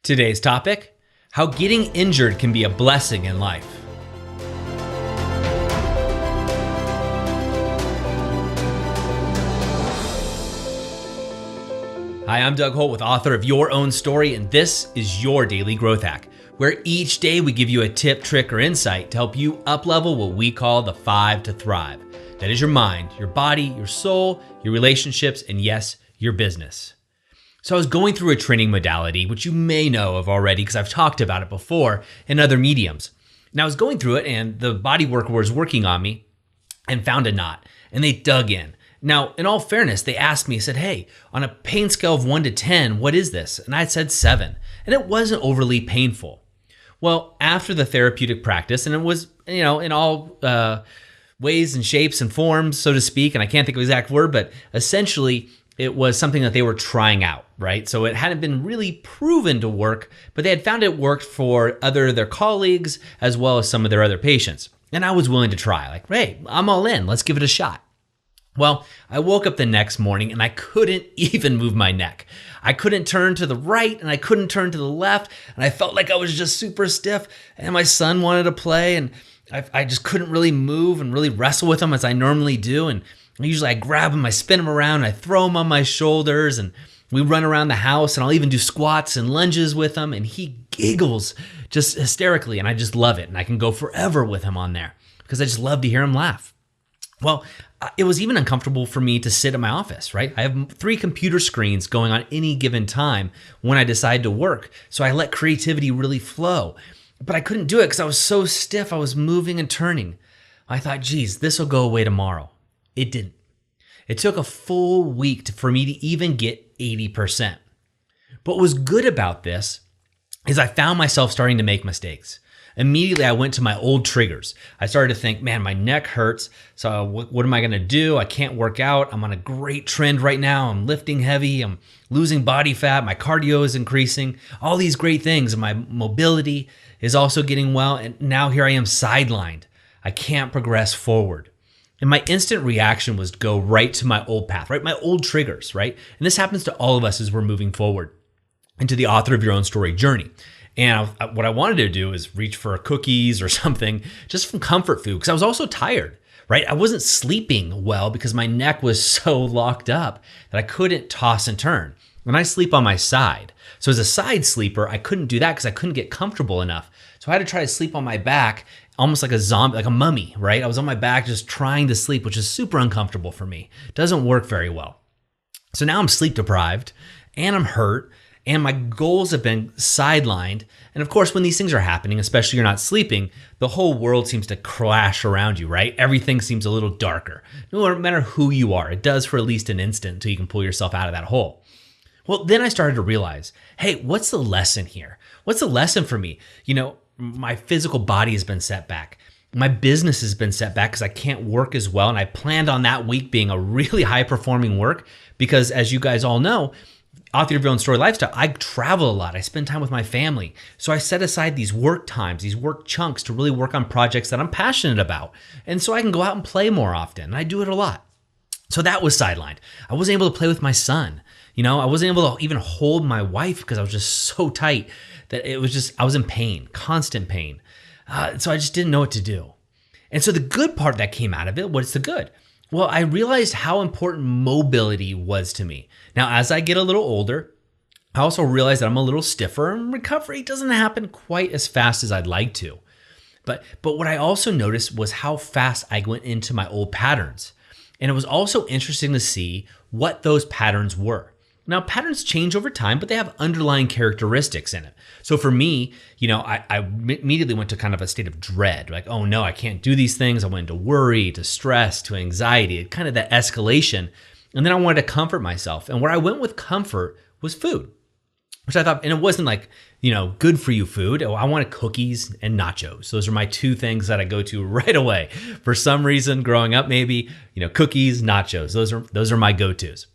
Today's topic, how getting injured can be a blessing in life. Hi, I'm Doug Holt, author of Your Own Story, and this is your Daily Growth Hack, where each day we give you a tip, trick, or insight to help you uplevel what we call the 5 to thrive. That is your mind, your body, your soul, your relationships, and yes, your business. So I was going through a training modality, which you may know of already because I've talked about it before in other mediums. And I was going through it and the body worker was working on me and found a knot and they dug in. Now, in all fairness, they asked me, said, hey, on a pain scale of 1 to 10, what is this? And I had said 7, and it wasn't overly painful. Well, after the therapeutic practice, and it was, in all ways and shapes and forms, so to speak, and I can't think of the exact word, but essentially, it was something that they were trying out, right? So it hadn't been really proven to work, but they had found it worked for other their colleagues as well as some of their other patients. And I was willing to try, like, hey, I'm all in, let's give it a shot. Well, I woke up the next morning and I couldn't even move my neck. I couldn't turn to the right and I couldn't turn to the left, and I felt like I was just super stiff, and my son wanted to play, and I just couldn't really move and really wrestle with him as I normally do. And usually I grab him, I spin him around, I throw him on my shoulders, and we run around the house, and I'll even do squats and lunges with him, and he giggles just hysterically, and I just love it. And I can go forever with him on there because I just love to hear him laugh. Well, it was even uncomfortable for me to sit in my office, right? I have 3 computer screens going on any given time when I decide to work. So I let creativity really flow. But I couldn't do it because I was so stiff. I was moving and turning. I thought, geez, this will go away tomorrow. It didn't. It took a full week for me to even get 80%. But what was good about this is I found myself starting to make mistakes. Immediately, I went to my old triggers. I started to think, man, my neck hurts. So what am I going to do? I can't work out. I'm on a great trend right now. I'm lifting heavy. I'm losing body fat. My cardio is increasing. All these great things. And my mobility is also getting well. And now here I am sidelined. I can't progress forward. And my instant reaction was to go right to my old path, right? My old triggers, right? And this happens to all of us as we're moving forward into the author of your own story journey. And what I wanted to do is reach for cookies or something just from comfort food, because I was also tired, right? I wasn't sleeping well because my neck was so locked up that I couldn't toss and turn. And I sleep on my side. So as a side sleeper, I couldn't do that because I couldn't get comfortable enough. So I had to try to sleep on my back, almost like a zombie, like a mummy, right? I was on my back just trying to sleep, which is super uncomfortable for me. Doesn't work very well. So now I'm sleep deprived and I'm hurt, and my goals have been sidelined. And of course, when these things are happening, especially you're not sleeping, the whole world seems to crash around you, right? Everything seems a little darker. No matter who you are, it does for at least an instant until you can pull yourself out of that hole. Well, then I started to realize, hey, what's the lesson here? What's the lesson for me? My physical body has been set back. My business has been set back because I can't work as well. And I planned on that week being a really high performing work because, as you guys all know, author of your own story lifestyle, I travel a lot. I spend time with my family. So I set aside these work times, these work chunks to really work on projects that I'm passionate about. And so I can go out and play more often. And I do it a lot. So that was sidelined. I wasn't able to play with my son. I wasn't able to even hold my wife because I was just so tight that I was in pain, constant pain. So I just didn't know what to do. And so the good part that came out of it, what's the good? Well, I realized how important mobility was to me. Now, as I get a little older, I also realized that I'm a little stiffer, and recovery doesn't happen quite as fast as I'd like to. But what I also noticed was how fast I went into my old patterns. And it was also interesting to see what those patterns were. Now, patterns change over time, but they have underlying characteristics in it. So for me, I immediately went to kind of a state of dread, like, oh no, I can't do these things. I went into worry, to stress, to anxiety, kind of that escalation. And then I wanted to comfort myself. And where I went with comfort was food, which I thought, and it wasn't like, good for you food. I wanted cookies and nachos. Those are my 2 things that I go to right away. For some reason, growing up, maybe, cookies, nachos, those are my go-tos.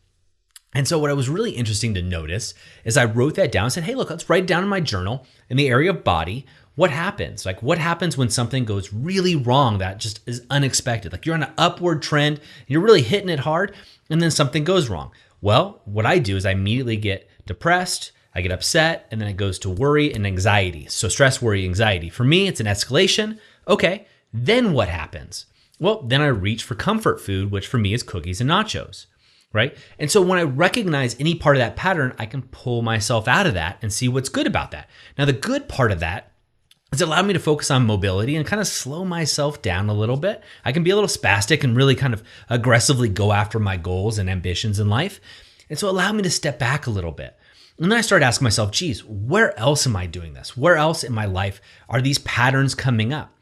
And so what was really interesting to notice is I wrote that down and said, hey, look, let's write down in my journal in the area of body, what happens? Like what happens when something goes really wrong that just is unexpected? Like you're on an upward trend, and you're really hitting it hard, and then something goes wrong. Well, what I do is I immediately get depressed, I get upset, and then it goes to worry and anxiety. So stress, worry, anxiety. For me, it's an escalation. Okay, then what happens? Well, then I reach for comfort food, which for me is cookies and nachos, right? And so when I recognize any part of that pattern, I can pull myself out of that and see what's good about that. Now, the good part of that is it allowed me to focus on mobility and kind of slow myself down a little bit. I can be a little spastic and really kind of aggressively go after my goals and ambitions in life. And so it allowed me to step back a little bit. And then I started asking myself, geez, where else am I doing this? Where else in my life are these patterns coming up?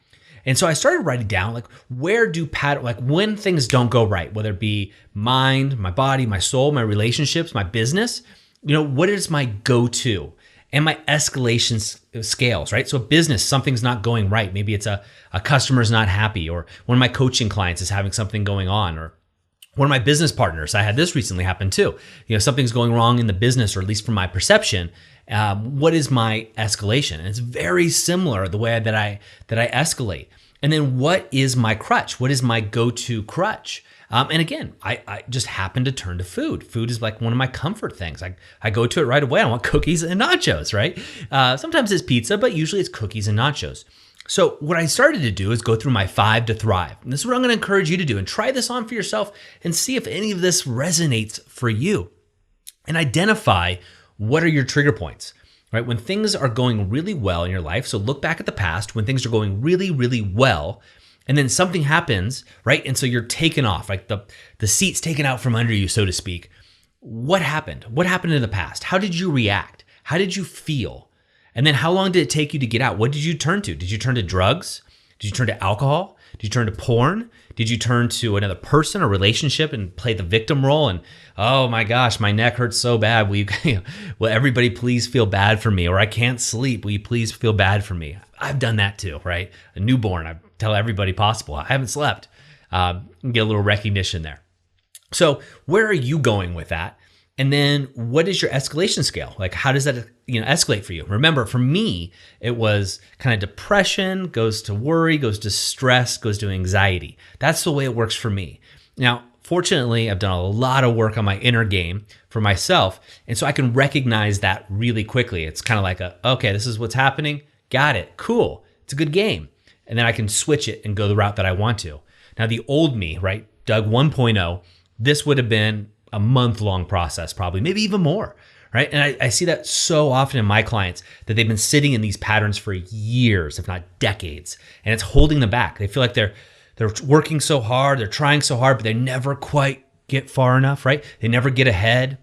And so I started writing down, like, where do when things don't go right, whether it be mind, my body, my soul, my relationships, my business, what is my go-to? And my escalation scales, right? So business, something's not going right. Maybe it's a customer's not happy, or one of my coaching clients is having something going on, or one of my business partners, I had this recently happen too. Something's going wrong in the business, or at least from my perception. What is my escalation? And it's very similar the way that I escalate. And then what is my crutch? What is my go-to crutch? And again, I just happen to turn to food. Food is like one of my comfort things. I go to it right away. I want cookies and nachos, right? Sometimes it's pizza, but usually it's cookies and nachos. So what I started to do is go through my 5 to thrive. And this is what I'm going to encourage you to do, and try this on for yourself and see if any of this resonates for you. And identify what are your trigger points, right? When things are going really well in your life, so look back at the past when things are going really, really well, and then something happens, right? And so you're taken off, like the seat's taken out from under you, so to speak. What happened? What happened in the past? How did you react? How did you feel? And then how long did it take you to get out? What did you turn to? Did you turn to drugs? Did you turn to alcohol? Did you turn to porn? Did you turn to another person or relationship and play the victim role? And, oh my gosh, my neck hurts so bad. Will everybody please feel bad for me? Or I can't sleep. Will you please feel bad for me? I've done that too, right? A newborn, I tell everybody possible, I haven't slept. Get a little recognition there. So where are you going with that? And then what is your escalation scale? Like, how does that escalate for you? Remember, for me, it was kind of depression, goes to worry, goes to stress, goes to anxiety. That's the way it works for me. Now, fortunately, I've done a lot of work on my inner game for myself. And so I can recognize that really quickly. It's kind of like okay, this is what's happening. Got it. Cool. It's a good game. And then I can switch it and go the route that I want to. Now, the old me, right? Doug 1.0, this would have been a month-long process, probably, maybe even more, right? And I see that so often in my clients, that they've been sitting in these patterns for years, if not decades, and it's holding them back. They feel like they're working so hard, they're trying so hard, but they never quite get far enough, right? They never get ahead.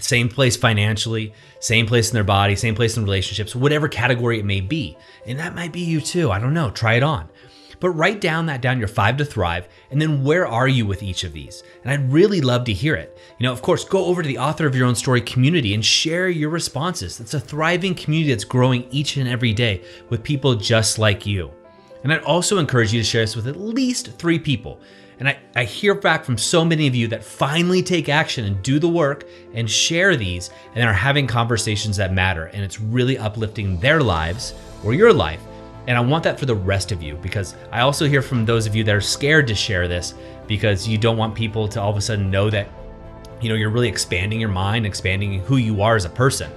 Same place financially, same place in their body, same place in relationships, whatever category it may be. And that might be you too. I don't know. Try it on. But write down your 5 to thrive, and then where are you with each of these? And I'd really love to hear it. Of course, go over to the Author of Your Own Story community and share your responses. It's a thriving community that's growing each and every day with people just like you. And I'd also encourage you to share this with at least 3 people. And I hear back from so many of you that finally take action and do the work and share these and are having conversations that matter. And it's really uplifting their lives or your life. And I want that for the rest of you, because I also hear from those of you that are scared to share this because you don't want people to all of a sudden know that, you're really expanding your mind, expanding who you are as a person.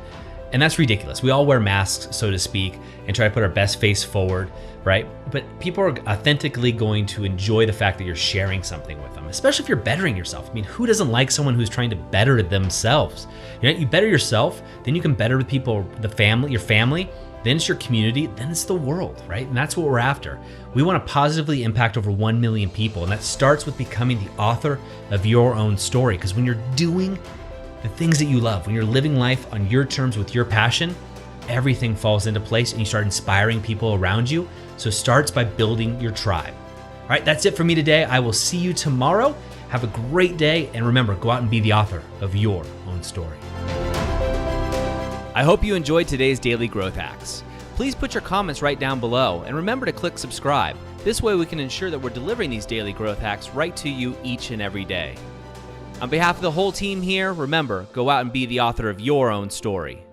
And that's ridiculous. We all wear masks, so to speak, and try to put our best face forward, right? But people are authentically going to enjoy the fact that you're sharing something with them, especially if you're bettering yourself. I mean, who doesn't like someone who's trying to better themselves? You better yourself, then you can better the people, your family, then it's your community, then it's the world, right? And that's what we're after. We want to positively impact over 1 million people, and that starts with becoming the author of your own story. Because when you're doing the things that you love, when you're living life on your terms with your passion, everything falls into place and you start inspiring people around you. So it starts by building your tribe. All right, that's it for me today. I will see you tomorrow. Have a great day, and remember, go out and be the author of your own story. I hope you enjoyed today's Daily Growth Hacks. Please put your comments right down below, and remember to click subscribe. This way we can ensure that we're delivering these Daily Growth Hacks right to you each and every day. On behalf of the whole team here, remember, go out and be the author of your own story.